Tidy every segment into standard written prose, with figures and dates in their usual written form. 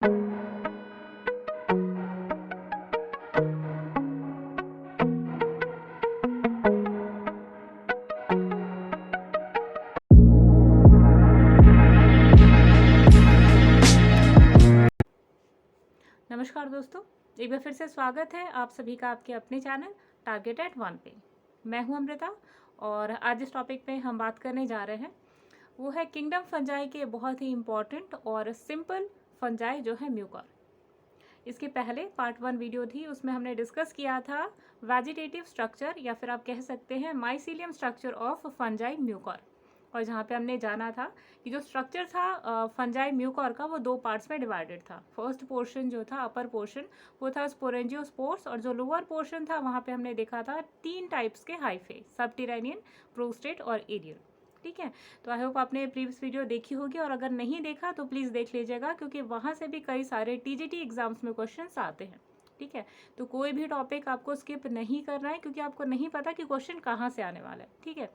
नमस्कार दोस्तों, एक बार फिर से स्वागत है आप सभी का आपके अपने चैनल टारगेट एट वन पे। मैं हूं अमृता और आज जिस टॉपिक पे हम बात करने जा रहे हैं वो है किंगडम फंजाई के बहुत ही इम्पॉर्टेंट और सिंपल फंजाई जो है म्यूकॉर। इसके पहले पार्ट 1 वीडियो थी, उसमें हमने डिस्कस किया था वेजिटेटिव स्ट्रक्चर या फिर आप कह सकते हैं mycelium structure of fungi mucor, और जहाँ पे हमने जाना था कि जो स्ट्रक्चर था फंजाई म्यूकॉर का वो दो पार्ट्स में डिवाइडेड था। फर्स्ट पोर्शन जो था अपर पोर्शन वो था स्पोरेंजियोस्पोर्स, और जो लोअर पोर्शन था वहाँ पे हमने देखा था 3 टाइप्स के हाइफे, सबटेरेनियन, प्रोस्टेट और एरियल। ठीक है, तो आई होप आपने प्रीवियस वीडियो देखी होगी, और अगर नहीं देखा तो प्लीज़ देख लीजिएगा क्योंकि वहाँ से भी कई सारे टीजीटी एग्जाम्स में क्वेश्चंस आते हैं। ठीक है, तो कोई भी टॉपिक आपको स्किप नहीं करना है क्योंकि आपको नहीं पता कि क्वेश्चन कहाँ से आने वाला है। ठीक है,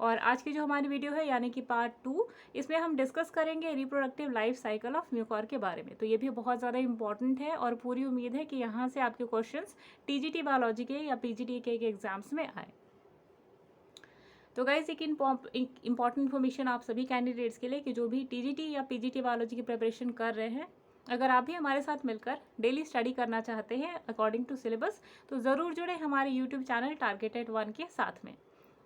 और आज की जो हमारी वीडियो है यानी कि पार्ट 2, इसमें हम डिस्कस करेंगे reproductive life cycle of mucor के बारे में। तो ये भी बहुत ज़्यादा इंपॉर्टेंट है और पूरी उम्मीद है कि यहाँ से आपके क्वेश्चंस टीजीटी बायोलॉजी के या पीजीटी के एग्जाम्स में आए। तो गाइज एक इम्पॉर्टेंट इन्फॉर्मेशन आप सभी कैंडिडेट्स के लिए कि जो भी टीजीटी या पीजीटी बायोलॉजी की प्रिपरेशन कर रहे हैं, अगर आप भी हमारे साथ मिलकर डेली स्टडी करना चाहते हैं अकॉर्डिंग टू सिलेबस, तो ज़रूर जुड़े हमारे YouTube channel Target at one के साथ में।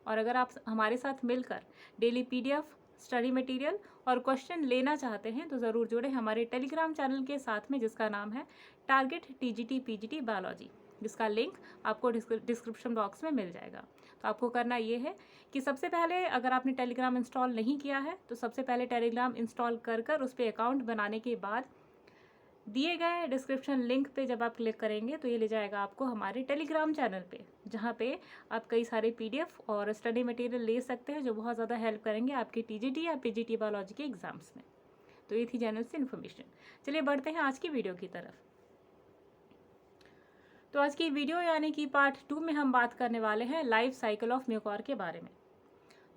और अगर आप हमारे साथ मिलकर डेली पीडीएफ, स्टडी मटेरियल और क्वेश्चन लेना चाहते हैं तो ज़रूर जुड़े हमारे टेलीग्राम चैनल के साथ में, जिसका नाम है टारगेट टीजीटी पीजीटी बायोलॉजी, जिसका लिंक आपको डिस्क्रिप्शन बॉक्स में मिल जाएगा। तो आपको करना ये है कि सबसे पहले अगर आपने टेलीग्राम इंस्टॉल नहीं किया है तो सबसे पहले टेलीग्राम इंस्टॉल कर उस पर अकाउंट बनाने के बाद दिए गए डिस्क्रिप्शन लिंक पे जब आप क्लिक करेंगे तो ये ले जाएगा आपको हमारे टेलीग्राम चैनल पे, जहाँ पे आप कई सारे पीडीएफ और स्टडी मटेरियल ले सकते हैं जो बहुत ज़्यादा हेल्प करेंगे आपके टीजीटी या पीजीटी बायोलॉजी के एग्जाम्स में। तो ये थी जनरल से इन्फॉर्मेशन। चलिए बढ़ते हैं आज की वीडियो की तरफ। तो आज की वीडियो यानी कि पार्ट 2 में हम बात करने वाले हैं लाइफ साइकिल ऑफ म्यूकॉर के बारे में।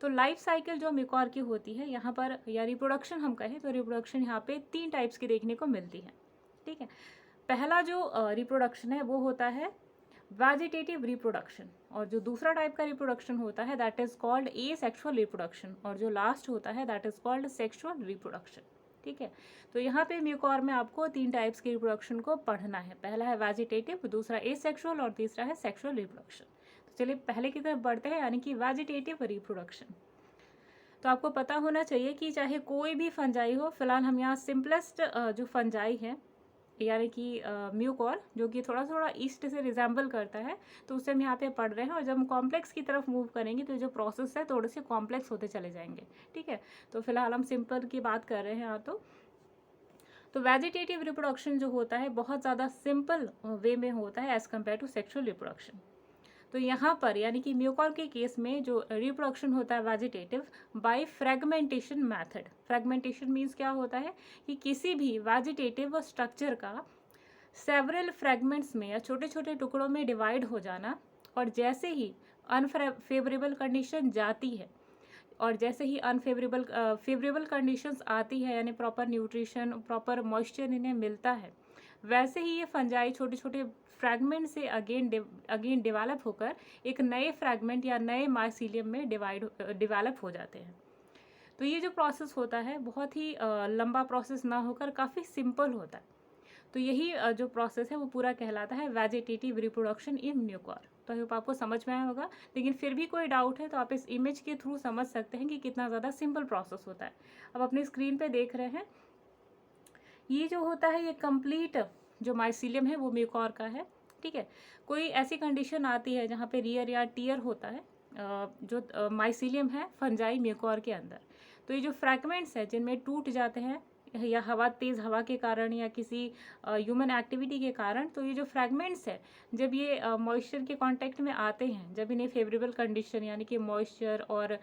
तो लाइफ साइकिल जो म्यूकॉर की होती है यहाँ पर, या रिप्रोडक्शन हम कहें तो रिप्रोडक्शन यहाँ पे 3 टाइप्स की देखने को मिलती है। ठीक है, पहला जो रिप्रोडक्शन है वो होता है वेजिटेटिव रिप्रोडक्शन, और जो दूसरा टाइप का रिप्रोडक्शन होता है that is called asexual reproduction, और जो लास्ट होता है that is called sexual reproduction. ठीक है, तो यहाँ पे म्यूकॉर में आपको 3 टाइप्स की रिप्रोडक्शन को पढ़ना है। पहला है वेजिटेटिव, दूसरा एसेक्सुअल और तीसरा है सेक्सुअल रिप्रोडक्शन। तो चलिए पहले की तरफ बढ़ते हैं यानी कि वेजिटेटिव रिप्रोडक्शन। तो आपको पता होना चाहिए कि चाहे कोई भी फंजाई हो, फिलहाल हम यहाँ सिंपलेस्ट जो फंजाई है यानी कि म्यूकॉर, जो कि थोड़ा थोड़ा ईस्ट से रिजेंबल करता है, तो उससे हम यहाँ पे पढ़ रहे हैं। और जब हम कॉम्प्लेक्स की तरफ मूव करेंगे तो जो प्रोसेस है थोड़े से कॉम्प्लेक्स होते चले जाएंगे। ठीक है, तो फिलहाल हम सिंपल की बात कर रहे हैं यहाँ। तो वेजिटेटिव रिप्रोडक्शन जो होता है बहुत ज़्यादा सिंपल वे में होता है as compare to sexual reproduction. तो यहाँ पर यानी कि म्यूकॉर के केस में जो रिप्रोडक्शन होता है vegetative by fragmentation method. Fragmentation means क्या होता है कि किसी भी वेजिटेटिव स्ट्रक्चर का सेवरल फ्रेगमेंट्स में या छोटे छोटे टुकड़ों में डिवाइड हो जाना, और जैसे ही अनफेवरेबल कंडीशन जाती है और जैसे ही फेवरेबल कंडीशंस आती है, यानी प्रॉपर न्यूट्रिशन, प्रॉपर मॉइस्चर इन्हें मिलता है, वैसे ही ये फंजाई छोटे छोटे फ्रैगमेंट से अगेन डेवलप होकर एक नए फ्रैगमेंट या नए माइसीलियम में डेवलप हो जाते हैं। तो ये जो प्रोसेस होता है बहुत ही लंबा प्रोसेस ना होकर काफ़ी सिंपल होता है। तो यही जो प्रोसेस है वो पूरा कहलाता है वेजिटेटिव रिप्रोडक्शन इन म्यूकॉर। तो आई होप आपको समझ में आया होगा, लेकिन फिर भी कोई डाउट है तो आप इस इमेज के थ्रू समझ सकते हैं कि कितना ज़्यादा सिंपल प्रोसेस होता है। अब अपनी स्क्रीन पे देख रहे हैं, ये जो होता है ये कंप्लीट जो माइसीलियम है वो म्यूकॉर का है। ठीक है, कोई ऐसी कंडीशन आती है जहाँ पे रियर या टियर होता है जो माइसीलियम है फंजाई म्यूकॉर के अंदर, तो ये जो फ्रैगमेंट्स है जिनमें टूट जाते हैं या तेज़ हवा के कारण या किसी ह्यूमन एक्टिविटी के कारण, तो ये जो फ्रैगमेंट्स है जब ये मॉइस्चर के कांटेक्ट में आते हैं, जब इन्हें फेवरेबल कंडीशन यानी कि मॉइस्चर और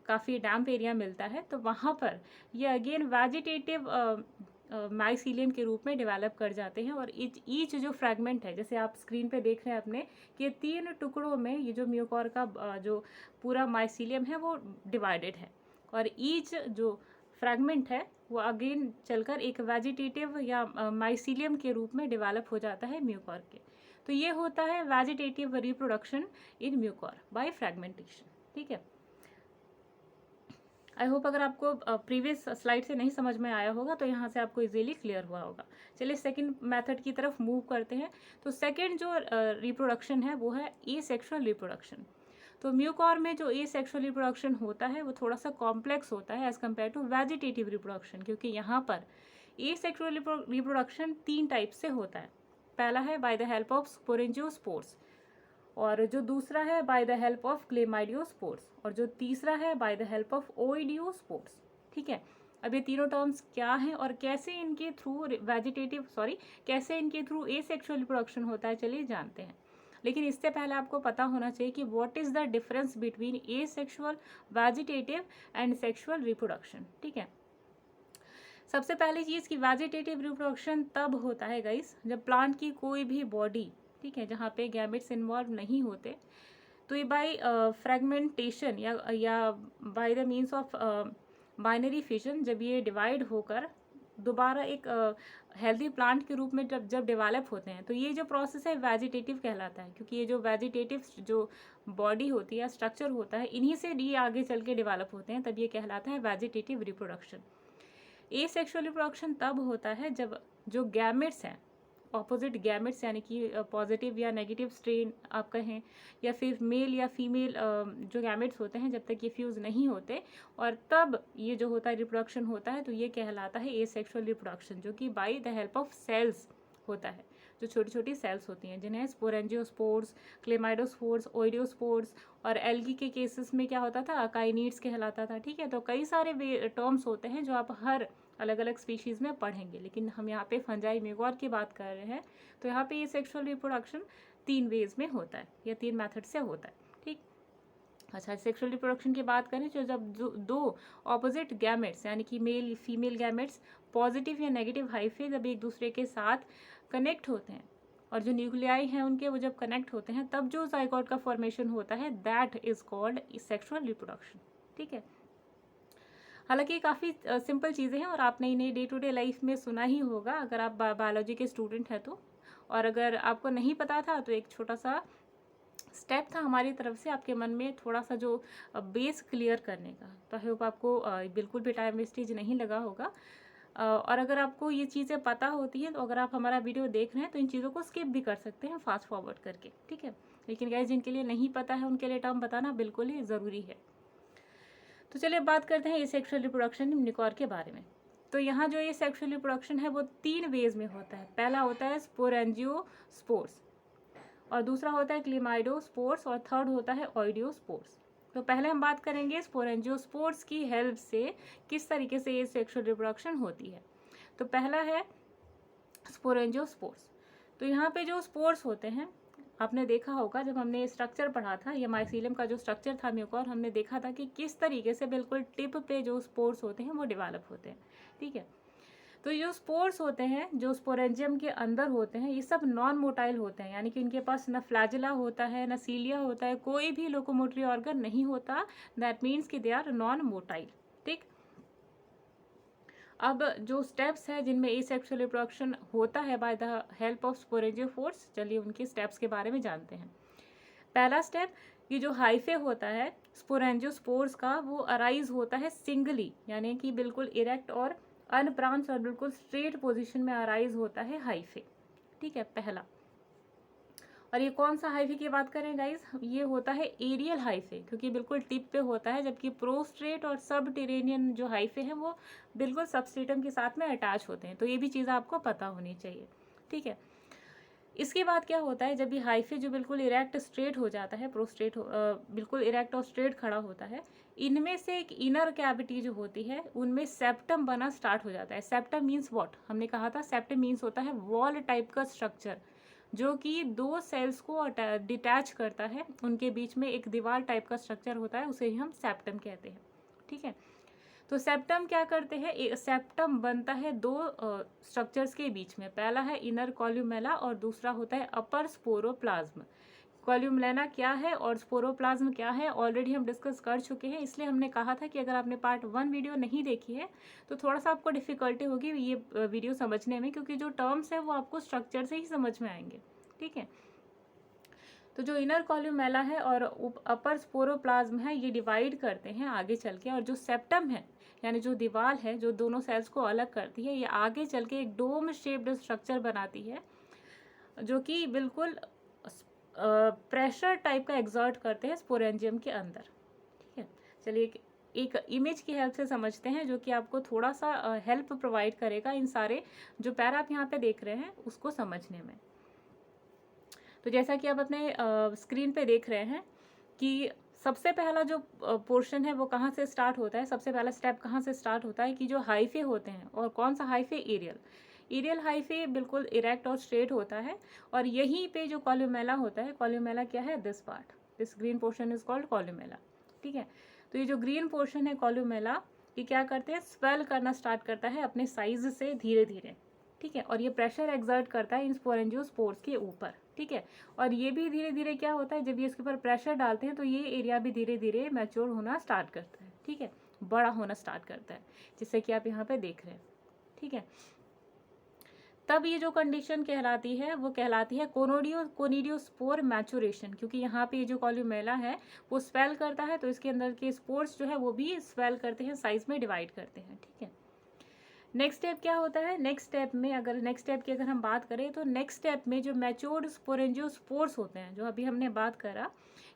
काफ़ी डैम्प एरिया मिलता है, तो वहाँ पर ये अगेन वेजिटेटिव माइसीलियम के रूप में डेवलप कर जाते हैं। और ईच जो फ्रैगमेंट है, जैसे आप स्क्रीन पे देख रहे हैं अपने, कि 3 टुकड़ों में ये जो म्यूकॉर का जो पूरा माइसीलियम है वो डिवाइडेड है, और ईच जो फ्रैगमेंट है वो अगेन चलकर एक वेजिटेटिव या माइसीलियम के रूप में डेवलप हो जाता है म्यूकॉर के। तो ये होता है vegetative reproduction in Mucor by fragmentation. ठीक है, आई होप अगर आपको प्रीवियस स्लाइड से नहीं समझ में आया होगा तो यहाँ से आपको इजीली क्लियर हुआ होगा। चलिए सेकंड मेथड की तरफ मूव करते हैं। तो सेकंड जो रिप्रोडक्शन है वो है एसेक्सुअल रिप्रोडक्शन। तो म्यूकॉर में जो एसेक्सुअल रिप्रोडक्शन होता है वो थोड़ा सा कॉम्प्लेक्स होता है as compare to vegetative reproduction, क्योंकि यहाँ पर एसेक्सुअल रिप्रोडक्शन 3 टाइप से होता है। पहला है bye the help of sporangiospores, और जो दूसरा है बाय द हेल्प ऑफ क्लेमाइडियोस्पोर्स, और जो तीसरा है बाय द हेल्प ऑफ ओइडियोस्पोर्स। ठीक है, अब ये तीनों टर्म्स क्या हैं और कैसे इनके थ्रू एसेक्सुअल रिप्रोडक्शन होता है, चलिए जानते हैं। लेकिन इससे पहले आपको पता होना चाहिए कि what is the difference between asexual, vegetative and sexual reproduction. ठीक है, सबसे पहली चीज़ कि वेजिटेटिव रिप्रोडक्शन तब होता है गाइस जब प्लांट की कोई भी बॉडी, ठीक है, जहाँ पे गैमेट्स इन्वॉल्व नहीं होते, तो ये बाय फ्रेगमेंटेशन या by the means of binary fission जब ये डिवाइड होकर दोबारा एक हेल्दी प्लांट के रूप में जब डेवलप होते हैं, तो ये जो प्रोसेस है वेजिटेटिव कहलाता है, क्योंकि ये जो वेजिटेटिव जो बॉडी होती है, स्ट्रक्चर होता है, इन्हीं से ये आगे चल के डेवलप होते हैं, तब ये कहलाता है वेजिटेटिव रिप्रोडक्शन। एसेक्सुअल रिप्रोडक्शन तब होता है जब जो गैमेट्स हैं, ऑपोजिट गैमेट्स यानी कि पॉजिटिव या नेगेटिव स्ट्रेन आप कहें, या फिर मेल या फीमेल जो गैमेट्स होते हैं, जब तक ये फ्यूज़ नहीं होते, और तब ये जो होता है रिप्रोडक्शन होता है, तो ये कहलाता है एसेक्सुअल रिप्रोडक्शन, जो कि by the help of cells होता है, जो छोटी छोटी सेल्स होती हैं, जिन्हें स्पोरेंजियोस्पोर्स, क्लेमाइडोस्पोर्स, ओइडियोस्पोर्स, और एल्गी के केसेस में क्या होता था, अकाइनिड्स कहलाता था। ठीक है, तो कई सारे टर्म्स होते हैं जो आप हर अलग अलग स्पीशीज़ में पढ़ेंगे, लेकिन हम यहाँ पे फंजाई म्यूकॉर की बात कर रहे हैं, तो यहाँ पे ये सेक्सुअल रिप्रोडक्शन 3 वेज में होता है या 3 मेथड से होता है। ठीक, अच्छा, सेक्सुअल रिप्रोडक्शन की बात करें तो जब दो ऑपोजिट गैमेट्स यानी कि मेल फीमेल गैमेट्स पॉजिटिव या नेगेटिव हाइफे जब एक दूसरे के साथ कनेक्ट होते हैं, और जो न्यूक्लियाई हैं उनके वो जब कनेक्ट होते हैं, तब जो जाइगोट का फॉर्मेशन होता है, that is called sexual reproduction. ठीक है, हालांकि काफ़ी सिंपल चीज़ें हैं और आपने इन्हें डे टू डे लाइफ में सुना ही होगा अगर आप बायोलॉजी के स्टूडेंट हैं तो, और अगर आपको नहीं पता था तो एक छोटा सा स्टेप था हमारी तरफ से आपके मन में थोड़ा सा जो बेस क्लियर करने का। तो आई होप आपको बिल्कुल भी टाइम वेस्टेज नहीं लगा होगा, और अगर आपको ये चीज़ें पता होती हैं तो अगर आप हमारा वीडियो देख रहे हैं तो इन चीज़ों को स्किप भी कर सकते हैं फास्ट फॉरवर्ड करके। ठीक है, लेकिन गाइस जिनके लिए नहीं पता है उनके लिए टर्म बताना बिल्कुल ही ज़रूरी है। तो चलिए बात करते हैं एसेक्सुअल रिप्रोडक्शन म्यूकॉर के बारे में। तो यहाँ जो ये सेक्सुअल रिप्रोडक्शन है वो 3 वेज में होता है। पहला होता है स्पोरेंजियोस्पोर्स, और दूसरा होता है क्लेमाइडोस्पोर्स, और थर्ड होता है ओइडियोस्पोर्स। तो पहले हम बात करेंगे स्पोरेंजियोस्पोर्स की हेल्प से किस तरीके से ये सेक्सुअल रिप्रोडक्शन होती है। तो पहला है स्पोरेंजियोस्पोर्स। तो यहाँ पे जो स्पोर्स होते हैं, आपने देखा होगा जब हमने स्ट्रक्चर पढ़ा था, या माइसीलियम का जो स्ट्रक्चर था म्यूकॉर, हमने देखा था कि किस तरीके से बिल्कुल टिप पे जो स्पोर्स होते हैं वो डेवलप होते हैं। ठीक है, तो जो स्पोर्स होते हैं जो स्पोरेंजियम के अंदर होते हैं, ये सब नॉन मोटाइल होते हैं, यानी कि इनके पास न फ्लैजिला होता है, न सीलिया होता है, कोई भी लोकोमोटरी ऑर्गन नहीं होता। दैट मीन्स कि दे आर नॉन मोटाइल। ठीक, अब जो स्टेप्स है जिनमें एसेक्सुअल रिप्रोडक्शन होता है बाय द हेल्प ऑफ स्पोरेंजियोफोर्स, चलिए उनके स्टेप्स के बारे में जानते हैं। पहला स्टेप, ये जो हाइफे होता है स्पोरेंजियोस्पोर्स का, वो अराइज होता है सिंगली, यानी कि बिल्कुल इरेक्ट और अनब्रांच और बिल्कुल स्ट्रेट पोजीशन में अराइज होता है हाइफे। ठीक है, पहला। और ये कौन सा हाइफे की बात करें गाइस, ये होता है एरियल हाइफे, क्योंकि बिल्कुल टिप पे होता है, जबकि प्रोस्ट्रेट और सबटेरेनियन जो हाइफे हैं वो बिल्कुल सबस्ट्रेटम के साथ में अटैच होते हैं। तो ये भी चीज़ आपको पता होनी चाहिए। ठीक है, इसके बाद क्या होता है, जब ये हाइफे जो बिल्कुल इरेक्ट स्ट्रेट हो जाता है, प्रोस्ट्रेट बिल्कुल इरेक्ट और स्ट्रेट खड़ा होता है, इनमें से एक इनर कैविटी जो होती है उनमें सेप्टम बना स्टार्ट हो जाता है। सेप्टम मीन्स व्हाट, हमने कहा था सेप्टम मीन्स होता है वॉल टाइप का स्ट्रक्चर, जो कि 2 सेल्स को डिटैच करता है, उनके बीच में एक दीवार टाइप का स्ट्रक्चर होता है, उसे ही हम सेप्टम कहते हैं। ठीक है, तो सेप्टम क्या करते हैं, सेप्टम बनता है 2 स्ट्रक्चर्स के बीच में। पहला है इनर कॉल्यूमेला और दूसरा होता है अपर स्पोरोप्लाज्म। कॉल्यूमेला क्या है और स्पोरोप्लाज्म क्या है ऑलरेडी हम डिस्कस कर चुके हैं, इसलिए हमने कहा था कि अगर आपने पार्ट 1 वीडियो नहीं देखी है तो थोड़ा सा आपको डिफ़िकल्टी होगी ये वीडियो समझने में, क्योंकि जो टर्म्स है वो आपको स्ट्रक्चर से ही समझ में आएंगे। ठीक है, तो जो इनर कॉल्यूमेला है और अपर स्पोरोप्लाज्म है ये डिवाइड करते हैं आगे चल के, और जो सेप्टम है यानी जो दीवार है जो दोनों सेल्स को अलग करती है, ये आगे चल के एक डोम शेप्ड स्ट्रक्चर बनाती है जो कि बिल्कुल प्रेशर टाइप का एग्जर्ट करते हैं स्पोरेंजियम के अंदर। ठीक है, चलिए एक इमेज की हेल्प से समझते हैं जो कि आपको थोड़ा सा हेल्प प्रोवाइड करेगा इन सारे जो पैरा आप यहाँ पे देख रहे हैं उसको समझने में। तो जैसा कि आप अपने स्क्रीन पे देख रहे हैं कि सबसे पहला जो पोर्शन है वो कहाँ से स्टार्ट होता है, सबसे पहला स्टेप कहाँ से स्टार्ट होता है कि जो हाइफे होते हैं, और कौन सा हाइफे, एरियल। एरियल हाइफे बिल्कुल इरेक्ट और स्ट्रेट होता है, और यहीं पे जो कॉल्यूमेला होता है, कॉल्यूमेला क्या है, this part, this green portion is called columella. ठीक है, तो ये जो ग्रीन पोर्शन है कॉल्यूमेला, ये क्या करते हैं, स्वेल करना स्टार्ट करता है अपने साइज से धीरे धीरे। ठीक है, और ये प्रेशर एक्सर्ट करता है इन स्पोरेंजियोस्पोर्स के ऊपर। ठीक है, और ये भी धीरे धीरे क्या होता है, जब ये इसके ऊपर प्रेशर डालते हैं तो ये एरिया भी धीरे धीरे मैच्योर होना स्टार्ट करता है। ठीक है, बड़ा होना स्टार्ट करता है, जिससे कि आप यहाँ पे देख रहे हैं। ठीक है, तब ये जो कंडीशन कहलाती है वो कहलाती है कोनिडियोस्पोर मैचुरेशन, क्योंकि यहाँ पे ये जो कॉल्यूमेला है वो स्वेल करता है, तो इसके अंदर के स्पोर्स जो है वो भी स्वेल करते हैं, साइज में डिवाइड करते हैं। ठीक है, नेक्स्ट स्टेप क्या होता है, नेक्स्ट स्टेप की अगर हम बात करें तो नेक्स्ट स्टेप में जो मैच्योर्ड स्पोरेंजियोस्पोर्स होते हैं, जो अभी हमने बात करा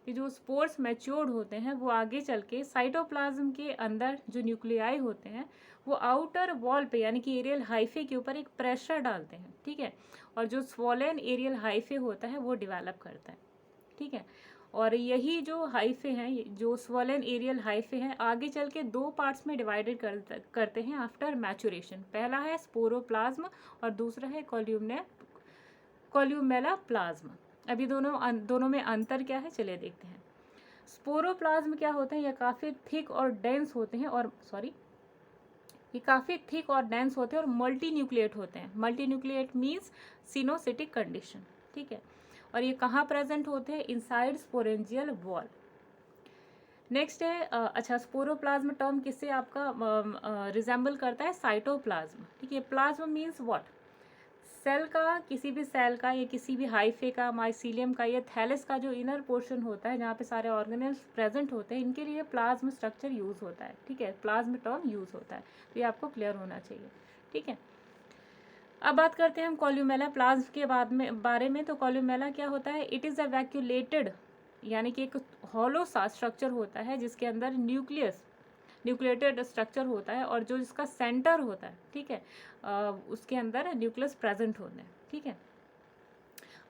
कि जो स्पोर्स मैच्योर्ड होते हैं वो आगे चल के साइटोप्लाज्म के अंदर जो न्यूक्लियाई होते हैं वो आउटर वॉल पे यानी कि एरियल हाइफे के ऊपर एक प्रेशर डालते हैं। ठीक है, और जो स्वॉलन एरियल हाइफे होता है वो डेवलप करता है। ठीक है, और यही जो हाइफे हैं, जो स्वॉलन एरियल हाइफे हैं, आगे चल के दो पार्ट्स में डिवाइडेड करते हैं आफ्टर मैचुरेशन। पहला है स्पोरोप्लाज्म और दूसरा है कॉल्यूमेला प्लाज्म। अभी दोनों में अंतर क्या है, चलिए देखते हैं। स्पोरोप्लाज्म क्या होते हैं, ये काफ़ी थिक और डेंस होते हैं, और ये काफ़ी थिक और डेंस होते हैं और मल्टी न्यूक्लिएट होते हैं। Multi nucleate means coenocytic condition. ठीक है, और ये कहाँ प्रेजेंट होते हैं, इनसाइड स्पोरेंजियल वॉल। नेक्स्ट है अच्छा, स्पोरोप्लाज्म टर्म किससे आपका रिजेंबल करता है, साइटोप्लाज्म। ठीक है, प्लाज्म मीन्स व्हाट, सेल का, किसी भी सेल का या किसी भी हाइफे का, माइसीलियम का या थैलस का जो इनर पोर्शन होता है जहाँ पे सारे ऑर्गेनेल्स प्रेजेंट होते हैं, इनके लिए प्लाज्म स्ट्रक्चर यूज होता है। ठीक है, प्लाज्म टर्म यूज होता है, तो ये आपको क्लियर होना चाहिए। ठीक है, अब बात करते हैं हम कॉल्यूमेला प्लाज्म के बारे में। तो कॉल्यूमेला क्या होता है, इट इज़ अ वैक्यूलेटेड यानी कि एक हॉलो सा स्ट्रक्चर होता है जिसके अंदर न्यूक्लिएटेड स्ट्रक्चर होता है, और जो इसका सेंटर होता है, ठीक है, उसके अंदर न्यूक्लियस प्रेजेंट होते हैं। ठीक है,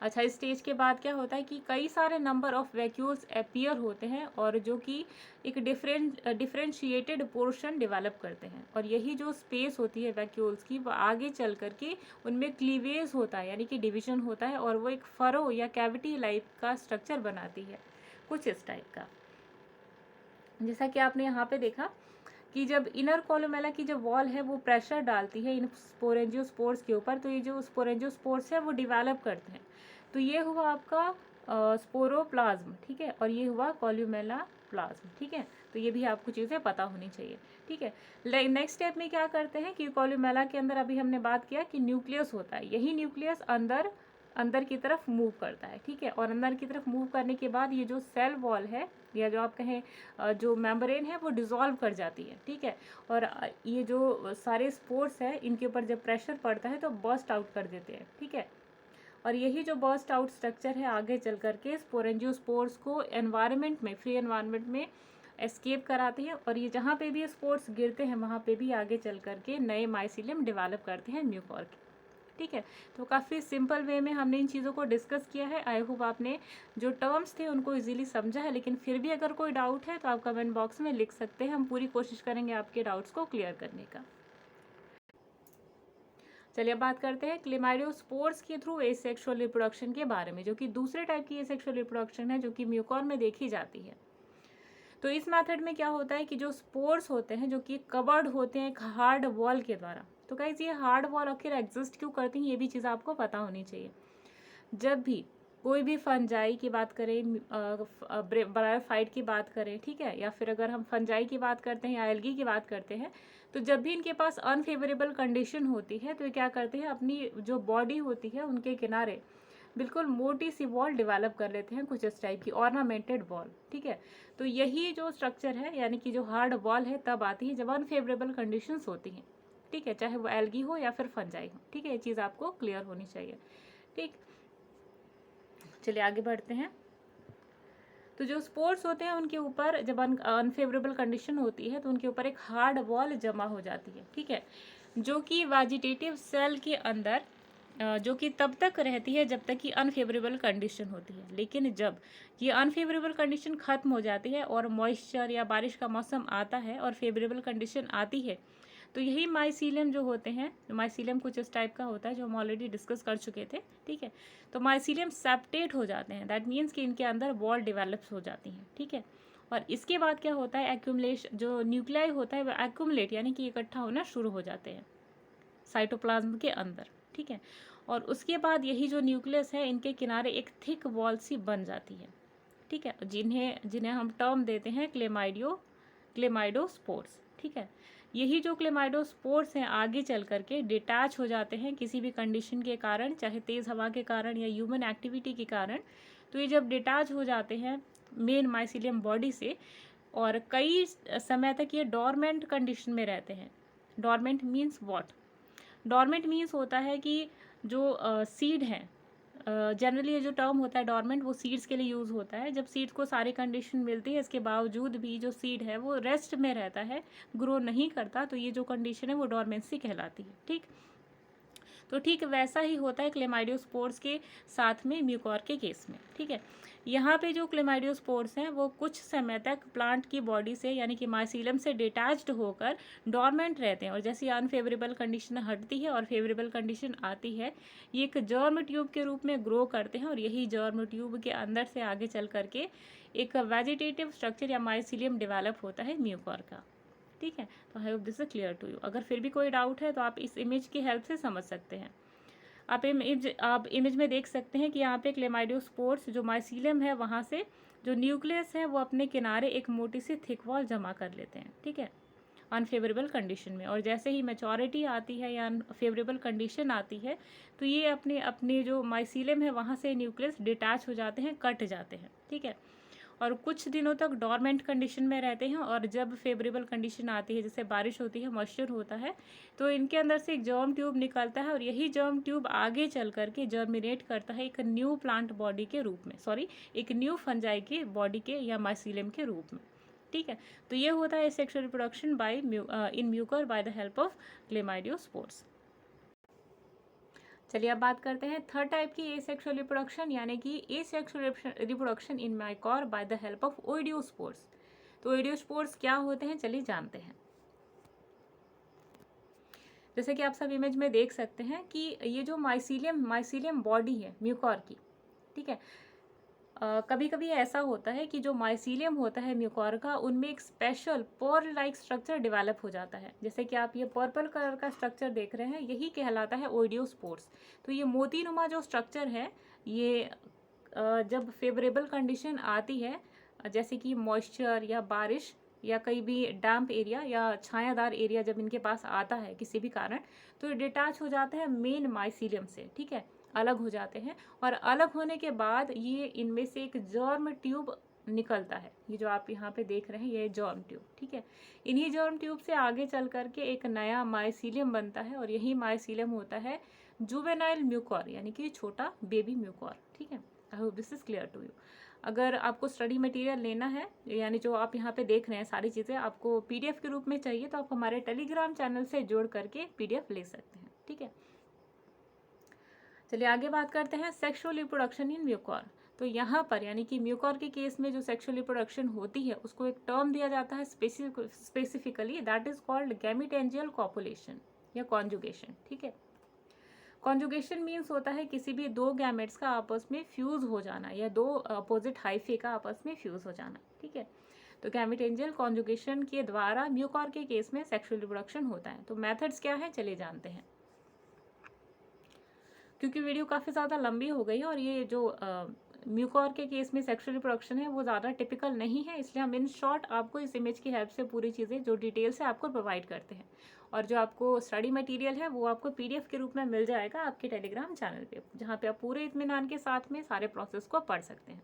अच्छा, इस स्टेज के बाद क्या होता है कि कई सारे नंबर ऑफ वैक्यूल्स अपीयर होते हैं और जो कि एक डिफरेंशिएटेड पोर्शन डेवलप करते हैं, और यही जो स्पेस होती है वैक्यूल्स की वो आगे चल करके उनमें क्लीवेज होता है यानी कि डिवीजन होता है, और वो एक फरो या कैविटी लाइप का स्ट्रक्चर बनाती है, कुछ इस टाइप का। जैसा कि आपने यहाँ पे देखा कि जब इनर कॉलुमेला की जो वॉल है वो प्रेशर डालती है इन स्पोरेंजियोस्पोर्स के ऊपर, तो ये जो स्पोरेंजियोस्पोर्स है वो डेवलप करते हैं। तो ये हुआ आपका स्पोरोप्लाज्म। ठीक है, और ये हुआ कॉल्यूमेला प्लाज्म। ठीक है, तो ये भी आपको चीज़ें पता होनी चाहिए। ठीक है, नेक्स्ट स्टेप में क्या करते हैं कि कॉल्यूमेला के अंदर अभी हमने बात किया कि न्यूक्लियस होता है, यही न्यूक्लियस अंदर की तरफ मूव करता है। ठीक है, और अंदर की तरफ मूव करने के बाद ये जो सेल वॉल है या जो आप कहें जो मेम्ब्रेन है वो डिज़ोल्व कर जाती है। ठीक है, और ये जो सारे स्पोर्स है इनके ऊपर जब प्रेशर पड़ता है तो बर्स्ट आउट कर देते हैं। ठीक है, और यही जो बर्स्ट आउट स्ट्रक्चर है आगे चल करके स्पोरेंजियोस्पोर्स को एनवायरनमेंट में, फ्री एनवायरनमेंट में एस्केप कराते हैं, और ये जहाँ पे भी स्पोर्स गिरते हैं वहाँ पे भी आगे चल करके नए माइसीलियम डेवलप करते हैं म्यूकोर के। ठीक है, तो काफ़ी सिंपल वे में हमने इन चीज़ों को डिस्कस किया है। आई होप आपने जो टर्म्स थे उनको इजीली समझा है, लेकिन फिर भी अगर कोई डाउट है तो आप कमेंट बॉक्स में लिख सकते हैं, हम पूरी कोशिश करेंगे आपके डाउट्स को क्लियर करने का। चलिए अब बात करते हैं क्लेमाइडोस्पोर्स के थ्रू एसेक्सुअल रिप्रोडक्शन के बारे में, जो कि दूसरे टाइप की एसेक्सुअल रिप्रोडक्शन है जो कि म्यूकोर में देखी जाती है। तो इस मेथड में क्या होता है कि जो स्पोर्स होते हैं जो कि कवर्ड होते हैं एक हार्ड वॉल के द्वारा। तो गाइस ये हार्ड वॉल आखिर एग्जिस्ट क्यों करती हैं, ये भी चीज़ आपको पता होनी चाहिए। जब भी कोई भी फंजाई की बात करें, ब्रायोफाइट की बात करें, ठीक है, या फिर अगर हम फंजाई की बात करते हैं या एल्गी की बात करते हैं, तो जब भी इनके पास अनफेवरेबल कंडीशन होती है तो ये क्या करते हैं, अपनी जो बॉडी होती है उनके किनारे बिल्कुल मोटी सी वॉल डेवलप कर लेते हैं, कुछ इस टाइप की ऑर्नामेंटेड वॉल, ठीक है। तो यही जो स्ट्रक्चर है यानी कि जो हार्ड वॉल है तब आती है जब अनफेवरेबल कंडीशंस होती हैं, ठीक है, चाहे वो एल्गी हो या फिर फंजाई हो, ठीक है, ये चीज़ आपको क्लियर होनी चाहिए, ठीक। चलिए आगे बढ़ते हैं। तो जो स्पोर्स होते हैं उनके ऊपर जब अनफेवरेबल कंडीशन होती है तो उनके ऊपर एक हार्ड वॉल जमा हो जाती है, ठीक है, जो कि वेजिटेटिव सेल के अंदर जो कि तब तक रहती है जब तक कि अनफेवरेबल कंडीशन होती है। लेकिन जब ये अनफेवरेबल कंडीशन ख़त्म हो जाती है और मॉइस्चर या बारिश का मौसम आता है और फेवरेबल कंडीशन आती है, तो यही माइसीलियम जो होते हैं, माइसीलियम कुछ इस टाइप का होता है जो हम ऑलरेडी डिस्कस कर चुके थे, ठीक है। तो माइसीलियम सेप्टेट हो जाते हैं, दैट मीन्स कि इनके अंदर वॉल डेवलप्स हो जाती हैं, ठीक है। और इसके बाद क्या होता है, एक्यूमुलेशन, जो न्यूक्लियाई होता है वो एक्यूमुलेट यानी कि इकट्ठा होना शुरू हो जाते हैं साइटोप्लाज्म के अंदर, ठीक है। और उसके बाद यही जो न्यूक्लियस है इनके किनारे एक थिक वॉल सी बन जाती है, ठीक है, जिन्हें जिन्हें हम टर्म देते हैं क्लेमाइडोस्पोर्स, ठीक है। यही जो क्लेमाइडोस्पोर्स हैं आगे चल करके डिटैच हो जाते हैं किसी भी कंडीशन के कारण, चाहे तेज़ हवा के कारण या ह्यूमन एक्टिविटी के कारण। तो ये जब डिटैच हो जाते हैं मेन माइसीलियम बॉडी से और कई समय तक ये डॉर्मेंट कंडीशन में रहते हैं। Dormant means what? Dormant means होता है कि जो सीड हैं, जनरली ये जो टर्म होता है डॉर्मेंट वो सीड्स के लिए यूज़ होता है। जब सीड को सारी कंडीशन मिलती है इसके बावजूद भी जो सीड है वो रेस्ट में रहता है, ग्रो नहीं करता, तो ये जो कंडीशन है वो डॉर्मेंसी कहलाती है, ठीक। तो ठीक वैसा ही होता है क्लेमाइडियोस्पोर्स के साथ में म्यूकॉर के केस में, ठीक है। यहाँ पे जो क्लेमाइडियोस्पोर्स हैं वो कुछ समय तक प्लांट की बॉडी से यानी कि माइसीलियम से डिटैच्ड होकर डॉर्मेंट रहते हैं और जैसे अनफेवरेबल कंडीशन हटती है और फेवरेबल कंडीशन आती है, ये एक जर्म ट्यूब के रूप में ग्रो करते हैं और यही जर्म ट्यूब के अंदर से आगे चल करके एक वेजिटेटिव स्ट्रक्चर या माइसीलियम डेवलप होता है म्यूकॉर का, ठीक है। तो I hope this is clear to you. अगर फिर भी कोई डाउट है तो आप इस इमेज की हेल्प से समझ सकते हैं। आप इमेज में देख सकते हैं कि यहाँ पे क्लेमाइडियोस्पोर्स जो माइसीलियम है वहाँ से जो न्यूक्लियस है वो अपने किनारे एक मोटी सी थिक वॉल जमा कर लेते हैं, ठीक है, अनफेवरेबल कंडीशन में। और जैसे ही मैच्योरिटी आती है या अनफेवरेबल कंडीशन आती है तो ये अपने अपने जो माइसीलियम है वहाँ से न्यूक्लियस डिटैच हो जाते हैं, कट जाते हैं, ठीक है, और कुछ दिनों तक डॉर्मेंट कंडीशन में रहते हैं। और जब फेवरेबल कंडीशन आती है, जैसे बारिश होती है, मॉइस्चर होता है, तो इनके अंदर से एक जर्म ट्यूब निकलता है और यही जर्म ट्यूब आगे चल करके जर्मिनेट करता है एक न्यू प्लांट बॉडी के रूप में, एक न्यू फंजाई के बॉडी के या माइसीलियम के रूप में, ठीक है। तो ये होता है sexual reproduction by in Mucor by the help of chlamydospores. चलिए अब बात करते हैं थर्ड टाइप की एसेक्सुअल रिप्रोडक्शन, यानी कि asexual reproduction in Mucor by the help of oidiospores. तो ओइडियोस्पोर्स क्या होते हैं, चलिए जानते हैं। जैसे कि आप सब इमेज में देख सकते हैं कि ये जो माइसीलियम बॉडी है म्यूकर की, ठीक है, कभी कभी ऐसा होता है कि जो माइसीलियम होता है म्यूकोर का उनमें एक special pearl like structure develop हो जाता है। जैसे कि आप ये पर्पल कलर का स्ट्रक्चर देख रहे हैं, यही कहलाता है ओइडियोस्पोर्स। तो ये मोतीनुमा जो स्ट्रक्चर है ये जब फेवरेबल कंडीशन आती है, जैसे कि मॉइस्चर या बारिश या कहीं भी डैम्प एरिया या छायादार एरिया जब इनके पास आता है किसी भी कारण, तो ये डिटैच हो जाता है मेन माइसीलियम से, ठीक है, अलग हो जाते हैं। और अलग होने के बाद ये इनमें से एक जर्म ट्यूब निकलता है, ये जो आप यहाँ पे देख रहे हैं ये जर्म ट्यूब, ठीक है। इन्हीं जर्म ट्यूब से आगे चल करके एक नया माइसीलियम बनता है और यही माइसीलियम होता है जुवेनाइल म्यूकोर, यानी कि छोटा बेबी म्यूकोर, ठीक है। I hope this is clear to you. अगर आपको स्टडी मटेरियल लेना है, यानी जो आप यहाँ पे देख रहे हैं सारी चीज़ें आपको पीडीएफ के रूप में चाहिए, तो आप हमारे टेलीग्राम चैनल से जोड़ करके पीडीएफ ले सकते हैं, ठीक है। चलिए आगे बात करते हैं सेक्सुअल रिप्रोडक्शन इन म्यूकोर। तो यहाँ पर यानी कि म्यूकोर के केस में जो सेक्सुअल रिप्रोडक्शन होती है उसको एक टर्म दिया जाता है specifically, that is called gametangial copulation या कॉन्जुगेशन, ठीक है। कॉन्जुगेशन मीन्स होता है किसी भी दो गैमेट्स का आपस में फ्यूज हो जाना या दो अपोजिट हाइफे का आपस में फ्यूज हो जाना, ठीक है। तो गैमीटेंजियल कॉन्जुगेशन के द्वारा म्यूकोर के केस में सेक्सुअल रिप्रोडक्शन होता है। तो मेथड्स क्या है, चलिए जानते हैं। क्योंकि वीडियो काफ़ी ज़्यादा लंबी हो गई है और ये जो म्यूकोर के केस में सेक्सुअल रिप्रोडक्शन है वो ज़्यादा टिपिकल नहीं है, इसलिए हम इन शॉर्ट आपको इस इमेज की हेल्प से पूरी चीज़ें जो डिटेल से आपको प्रोवाइड करते हैं। और जो आपको स्टडी मटेरियल है वो आपको पीडीएफ के रूप में मिल जाएगा आपके टेलीग्राम चैनल पे, जहाँ पे आप पूरे इत्मीनान के साथ में सारे प्रोसेस को पढ़ सकते हैं।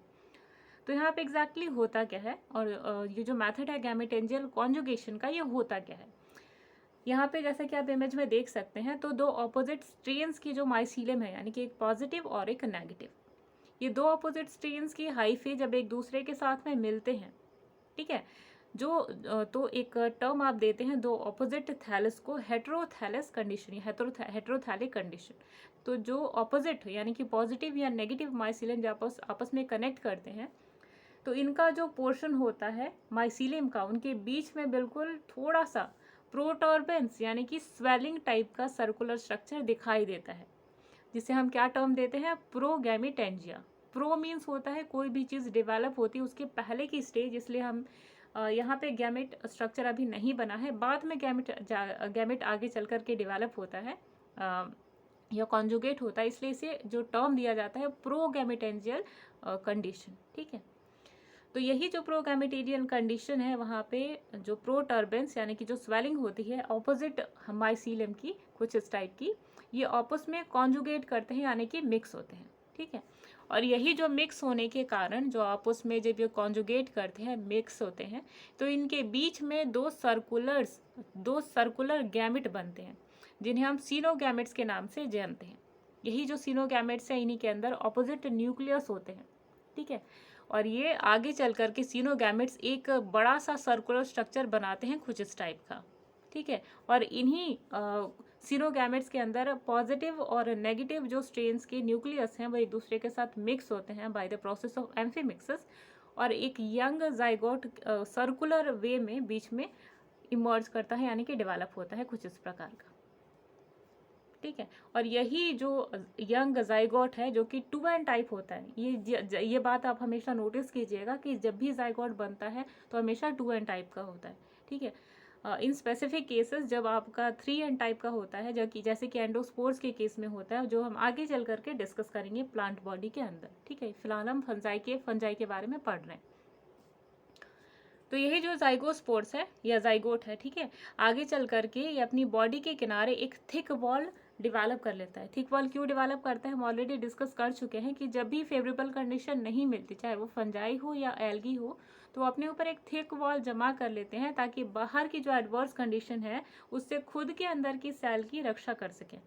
तो यहाँ पे एग्जैक्टली होता क्या है और ये जो मेथड है गैमेटेंजियल कॉन्जुगेशन का, ये होता क्या है। यहाँ पे जैसे कि आप इमेज में देख सकते हैं, तो दो ऑपोजिट स्ट्रेन्स की जो माइसीलियम है, यानी कि एक पॉजिटिव और एक नेगेटिव, ये दो ऑपोजिट स्ट्रेन्स की हाइफे जब एक दूसरे के साथ में मिलते हैं, ठीक है, तो एक टर्म आप देते हैं दो ऑपोजिट थैलस को, हेटेरोथैलस कंडीशन या हेटेरोथैलिक कंडीशन। तो जो ऑपोजिट यानी कि पॉजिटिव या नेगेटिव माइसीलियम जब आपस में कनेक्ट करते हैं, तो इनका जो पोर्शन होता है माइसीलियम का, उनके बीच में बिल्कुल थोड़ा सा प्रोटर्बेंस यानी कि स्वेलिंग टाइप का सर्कुलर स्ट्रक्चर दिखाई देता है, जिसे हम क्या टर्म देते हैं, प्रोगैमेटेंजिया। प्रो मीन्स होता है कोई भी चीज़ डेवलप होती है उसके पहले की स्टेज, इसलिए हम यहाँ पे गैमेट स्ट्रक्चर अभी नहीं बना है, बाद में गैमेट आगे चल कर के डेवलप होता है या कॉन्जुगेट होता है, इसलिए इसे जो टर्म दिया जाता है प्रोगैमेटेंजियल कंडीशन, ठीक है। तो यही जो प्रोगैमेटेरियल कंडीशन है, वहाँ पे जो प्रोटर्बेंस यानी कि जो स्वेलिंग होती है ऑपोजिट माइसीलियम की कुछ इस टाइप की, ये आपस में कॉन्जुगेट करते हैं यानी कि मिक्स होते हैं, ठीक है। और यही जो मिक्स होने के कारण जो आपस में जब ये कॉन्जुगेट करते हैं, मिक्स होते हैं, तो इनके बीच में दो सर्कुलर गैमेट बनते हैं, जिन्हें हम सीनोगैमेट्स के नाम से जानते हैं। यही जो सीनोगैमेट्स हैं, इन्हीं के अंदर ऑपोजिट न्यूक्लियस होते हैं, ठीक है। और ये आगे चल कर के सीनोगैमेट्स एक बड़ा सा सर्कुलर स्ट्रक्चर बनाते हैं कुछ इस टाइप का, ठीक है। और इन्हीं सीनोगैमेट्स के अंदर पॉजिटिव और नेगेटिव जो स्ट्रेन्स के न्यूक्लियस हैं वो एक दूसरे के साथ मिक्स होते हैं by the process of amphimixis, और एक यंग जाइगोट सर्कुलर वे में बीच में इमर्ज करता है यानी कि डेवलप होता है कुछ इस प्रकार का, ठीक है। और यही जो यंग जाइगोट है जो कि 2n टाइप होता है, ये बात आप हमेशा नोटिस कीजिएगा कि जब भी जाइगोट बनता है तो हमेशा 2n टाइप का होता है, ठीक है। इन स्पेसिफिक केसेस जब आपका 3n टाइप का होता है, जैसे कि एंडोस्पोर्स के केस में होता है, जो हम आगे चल करके डिस्कस करेंगे प्लांट बॉडी के अंदर, ठीक है। फिलहाल हम फंजाई के बारे में पढ़ रहे हैं। तो यही जो जाइगोस्पोर्स है या जाइगोट है, ठीक है, आगे चल करके ये अपनी बॉडी के किनारे एक थिक वॉल डिवेलप कर लेता है। थिक वॉल क्यों डेवलप करता है, हम ऑलरेडी डिस्कस कर चुके हैं कि जब भी फेवरेबल कंडीशन नहीं मिलती, चाहे वो फंजाई हो या एल्गी हो, तो अपने ऊपर एक थिक वॉल जमा कर लेते हैं ताकि बाहर की जो एडवर्स कंडीशन है उससे खुद के अंदर की सेल की रक्षा कर सकें।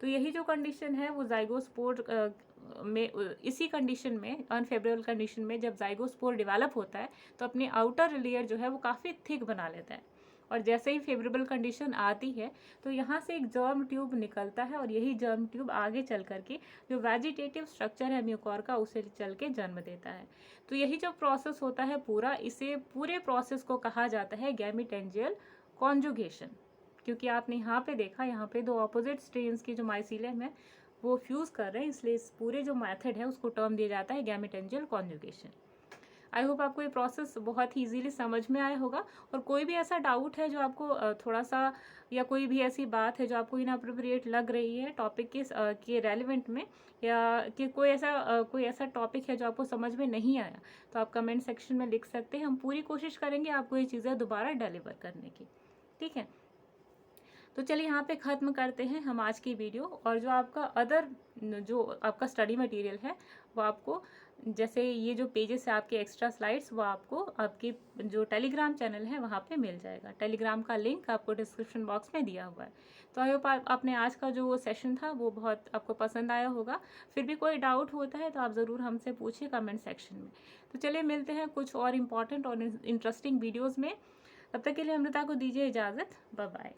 तो यही जो कंडीशन है वो जाइगोस्पोर में, इसी कंडीशन में, अनफेवरेबल कंडीशन में जब जाइगोस्पोर डेवलप होता है तो अपनी आउटर लेयर जो है वो काफ़ी थिक बना लेता है, और जैसे ही फेवरेबल कंडीशन आती है तो यहाँ से एक जर्म ट्यूब निकलता है, और यही जर्म ट्यूब आगे चल करके जो वेजिटेटिव स्ट्रक्चर है म्यूकोर का उसे चल के जन्म देता है। तो यही जो प्रोसेस होता है पूरा, इसे पूरे प्रोसेस को कहा जाता है गैमेटेंजियल कॉन्जुगेशन, क्योंकि आपने यहाँ पे देखा, यहाँ पे दो ऑपोजिट स्ट्रेन्स की जो माइसीलियम है वो फ्यूज़ कर रहे हैं, इसलिए इस पूरे जो मेथड है उसको टर्म दिया जाता है गैमेटेंजियल कॉन्जुगेशन। आई होप आपको ये प्रोसेस बहुत ही इजीली समझ में आया होगा, और कोई भी ऐसा डाउट है जो आपको थोड़ा सा, या कोई भी ऐसी बात है जो आपको इनअप्रोप्रिएट लग रही है टॉपिक के रेलिवेंट में, या कि कोई ऐसा टॉपिक है जो आपको समझ में नहीं आया, तो आप कमेंट सेक्शन में लिख सकते हैं। हम पूरी कोशिश करेंगे आपको ये चीज़ें दोबारा डिलीवर करने की, ठीक है। तो चलिए यहाँ पे ख़त्म करते हैं हम आज की वीडियो, और जो आपका स्टडी मटेरियल है वो आपको, जैसे ये जो पेजेस है आपके एक्स्ट्रा स्लाइड्स, वो आपको आपके जो टेलीग्राम चैनल है वहाँ पे मिल जाएगा। टेलीग्राम का लिंक आपको डिस्क्रिप्शन बॉक्स में दिया हुआ है। तो आई होप आपने आज का जो सेशन था वो बहुत आपको पसंद आया होगा। फिर भी कोई डाउट होता है तो आप ज़रूर हमसे पूछिए कमेंट सेक्शन में। तो चलिए मिलते हैं कुछ और इम्पॉर्टेंट और इंटरेस्टिंग वीडियोज़ में। तब तक के लिए अमृता को दीजिए इजाज़त। Bye bye.